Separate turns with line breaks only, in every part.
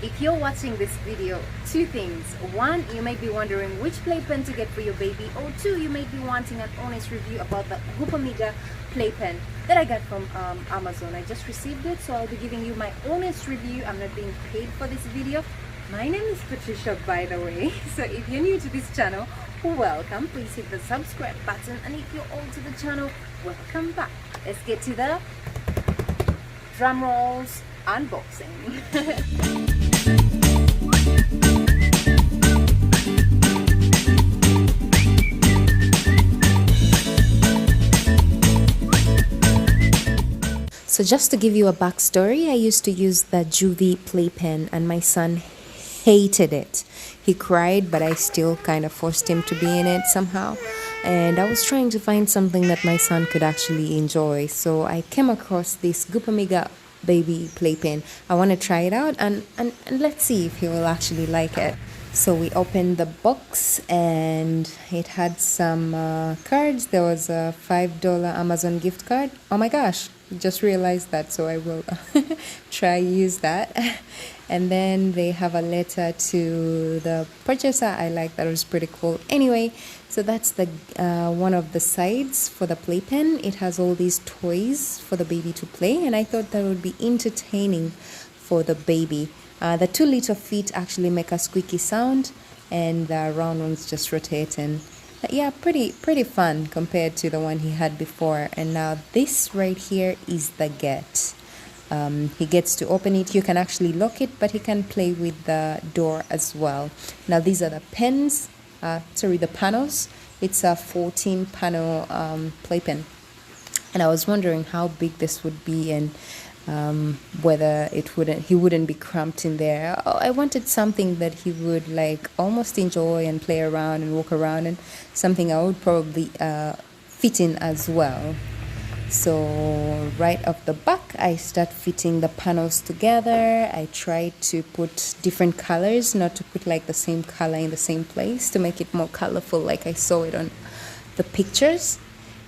If you're watching this video, two things. One, you may be wondering which playpen to get for your baby, or two, you may be wanting an honest review about the Gupamiga playpen that I got from Amazon. I just received it, so I'll be giving you my honest review. I'm not being paid for this video. My name is Patricia, by the way. So if you're new to this channel, welcome. Please hit the subscribe button, and if you're old to the channel, welcome back. Let's get to the drum rolls unboxing. So just to give you a backstory, I used to use the Juvie playpen and my son hated it. He cried, but I still kind of forced him to be in it somehow. And I was trying to find something that my son could actually enjoy. So I came across this Gupamiga baby playpen. I want to try it out and let's see if he will actually like it. So we opened the box and it had some cards. There was a $5 Amazon gift card. Oh my gosh, just realized that, so I will try use that. And then they have a letter to the purchaser. I like that. It was pretty cool. Anyway, so that's the one of the sides for the playpen. It has all these toys for the baby to play, and I thought that would be entertaining for the baby. The 2 little feet actually make a squeaky sound, and the round ones just rotate. And yeah, pretty fun compared to the one he had before. And now this right here is the get. He gets to open it. You can actually lock it, but he can play with the door as well. Now these are the pens, the panels. It's a 14 panel playpen, and I was wondering how big this would be and whether he wouldn't be cramped in there. I wanted something that he would like almost enjoy and play around and walk around, and something I would probably fit in as well. So right off the back, I start fitting the panels together. I tried to put different colors, not to put like the same color in the same place, to make it more colorful like I saw it on the pictures.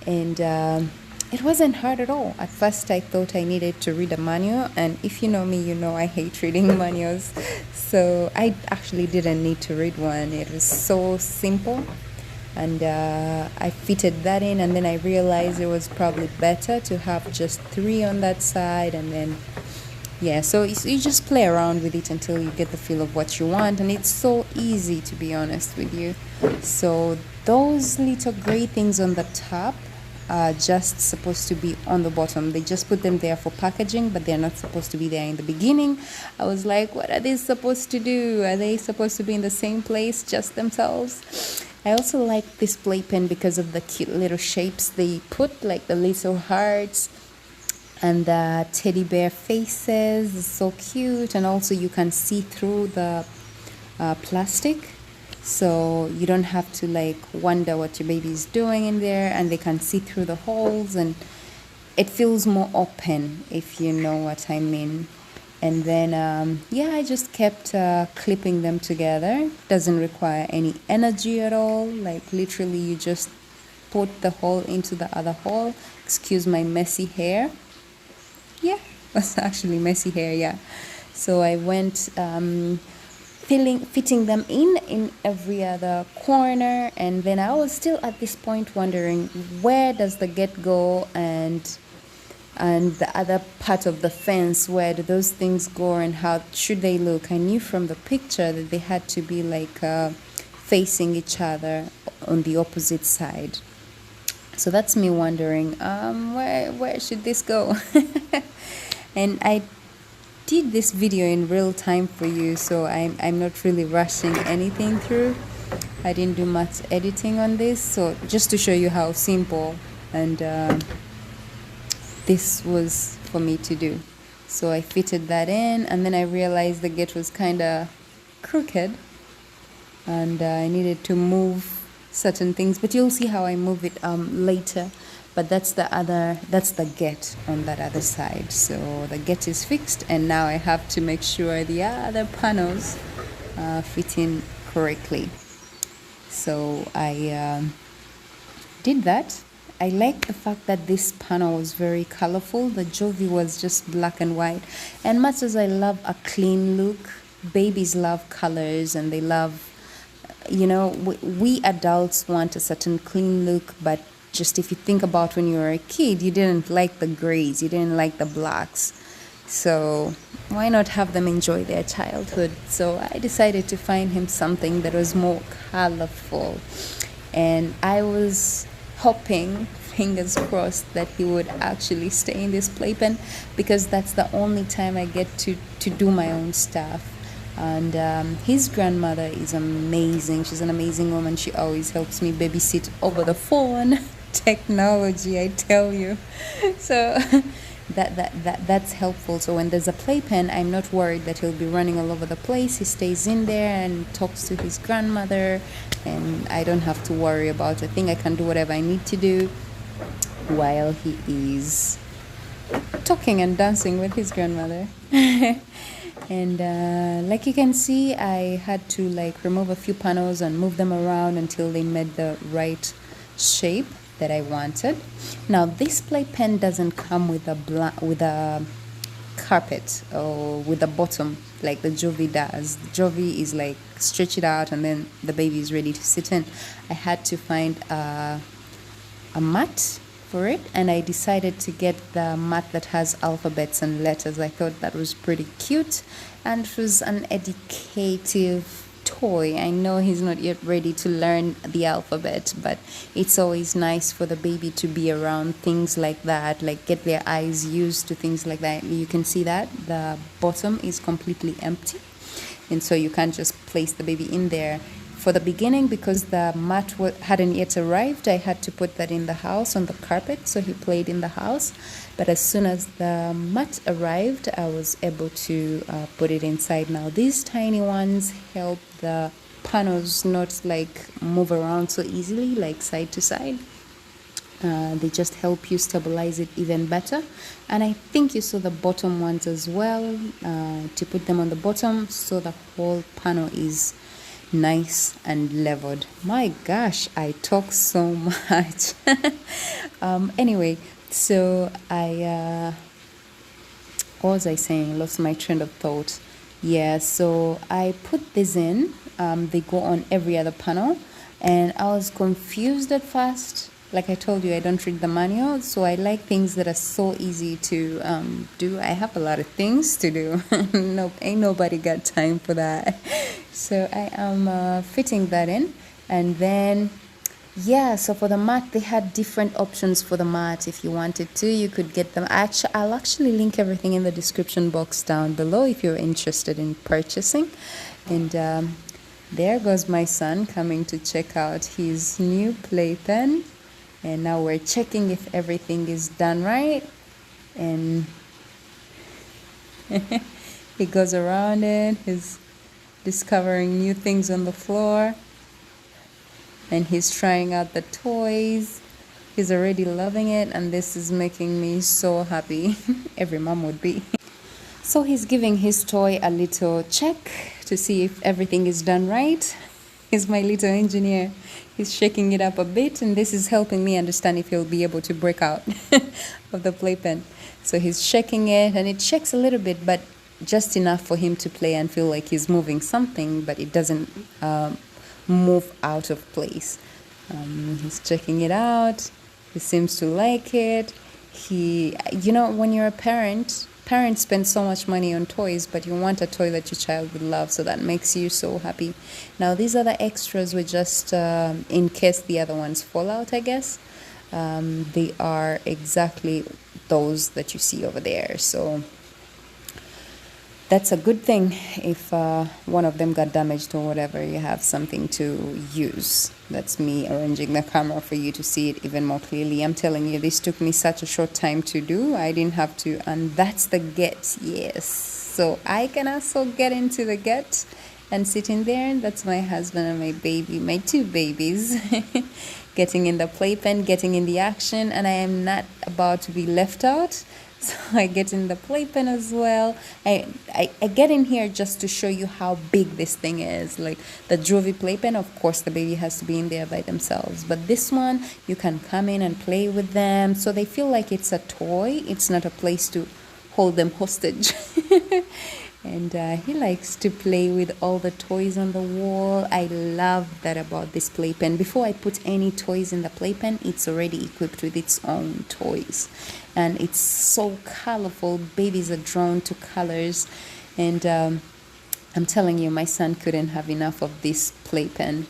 And it wasn't hard at all. At first I thought I needed to read a manual, and if you know me, you know I hate reading manuals. So I actually didn't need to read one. It was so simple. And I fitted that in, and then I realized it was probably better to have just 3 on that side. And then yeah, so you just play around with it until you get the feel of what you want, and it's so easy, to be honest with you. So those little gray things on the top are just supposed to be on the bottom. They just put them there for packaging, but they're not supposed to be there in the beginning. I was like, what are they supposed to do? Are they supposed to be in the same place, just themselves? I also like this playpen because of the cute little shapes they put, like the little hearts and the teddy bear faces. It's so cute. And also you can see through the plastic, so you don't have to like wonder what your baby is doing in there, and they can see through the holes, and it feels more open, if you know what I mean. And then yeah, I just kept clipping them together. Doesn't require any energy at all. Like literally you just put the hole into the other hole. Excuse my messy hair. Yeah, that's actually messy hair, yeah. So I went fitting them in every other corner, and then I was still at this point wondering, where does the get go, and the other part of the fence, where do those things go, and how should they look? I knew from the picture that they had to be like facing each other on the opposite side. So that's me wondering, where should this go? And I did this video in real time for you, so I'm not really rushing anything through. I didn't do much editing on this, so just to show you how simple and this was for me to do. So I fitted that in, and then I realized the gate was kind of crooked, and I needed to move certain things, but you'll see how I move it later. But that's the get on that other side. So the get is fixed, and now I have to make sure the other panels fit in correctly. So I did that. I like the fact that this panel was very colorful. The Juvie was just black and white, and much as I love a clean look, babies love colors and they love, we adults want a certain clean look, but just if you think about when you were a kid, you didn't like the grays, you didn't like the blacks. So why not have them enjoy their childhood? So I decided to find him something that was more colorful. And I was hoping, fingers crossed, that he would actually stay in this playpen, because that's the only time I get to do my own stuff. And his grandmother is amazing. She's an amazing woman. She always helps me babysit over the phone. Technology, I tell you. So that's helpful. So when there's a playpen, I'm not worried that he'll be running all over the place. He stays in there and talks to his grandmother, and I don't have to worry about a thing. I can do whatever I need to do while he is talking and dancing with his grandmother. And like you can see, I had to remove a few panels and move them around until they made the right shape that I wanted. Now this playpen doesn't come with a carpet or with a bottom like the Jovi does. The Jovi is stretch it out and then the baby is ready to sit in. I had to find a mat for it, and I decided to get the mat that has alphabets and letters. I thought that was pretty cute, and it was an educative toy. I know he's not yet ready to learn the alphabet, but it's always nice for the baby to be around things like that, get their eyes used to things like that. You can see that the bottom is completely empty, and so you can't just place the baby in there. For the beginning, because the mat hadn't yet arrived, I had to put that in the house on the carpet, so he played in the house. But as soon as the mat arrived, I was able to put it inside. Now these tiny ones help the panels not move around so easily, side to side. They just help you stabilize it even better. And I think you saw the bottom ones as well, to put them on the bottom so the whole panel is nice and leveled. My gosh, I talk so much. Anyway, so what was I saying? Lost my train of thought. Yeah, so I put this in. They go on every other panel, and I was confused at first. Like I told you, I don't read the manual, so I like things that are so easy to do. I have a lot of things to do. No, ain't nobody got time for that. So I am fitting that in, and then so for the mat, they had different options for the mat. If you wanted to, you could get them. I'll actually link everything in the description box down below if you're interested in purchasing. And there goes my son coming to check out his new playpen. And now we're checking if everything is done right. And he goes around it. He's discovering new things on the floor. And he's trying out the toys. He's already loving it. And this is making me so happy. Every mom would be. So he's giving his toy a little check to see if everything is done right. He's my little engineer. He's shaking it up a bit, and this is helping me understand if he'll be able to break out of the playpen. So he's shaking it, and it shakes a little bit, but just enough for him to play and feel like he's moving something, but it doesn't move out of place. He's checking it out. He seems to like it. When you're a parents spend so much money on toys, but you want a toy that your child would love, so that makes you so happy. Now these other extras were just in case the other ones fall out, I guess. They are exactly those that you see over there, so that's a good thing. If one of them got damaged or whatever, you have something to use. That's me arranging the camera for you to see it even more clearly. I'm telling you, this took me such a short time to do. I didn't have to, and that's the get, yes. So I can also get into the get and sit in there. That's my husband and my baby, my two babies, getting in the playpen, getting in the action, and I am not about to be left out. So I get in the playpen as well. I get in here just to show you how big this thing is. Like the Jovi playpen, of course, the baby has to be in there by themselves. But this one, you can come in and play with them. So they feel like it's a toy. It's not a place to hold them hostage. And he likes to play with all the toys on the wall. I love that about this playpen. Before I put any toys in the playpen, it's already equipped with its own toys. And it's so colorful. Babies are drawn to colors. And I'm telling you, my son couldn't have enough of this playpen.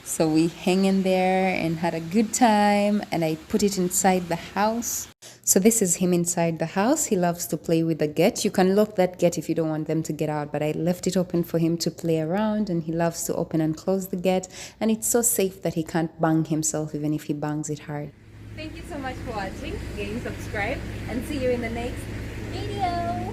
So we hang in there and had a good time, and I put it inside the house. So this is him inside the house. He loves to play with the gate. You can lock that gate if you don't want them to get out, but I left it open for him to play around, and he loves to open and close the gate, and it's so safe that he can't bang himself even if he bangs it hard.
Thank you so much for watching. Again, subscribe and see you in the next video.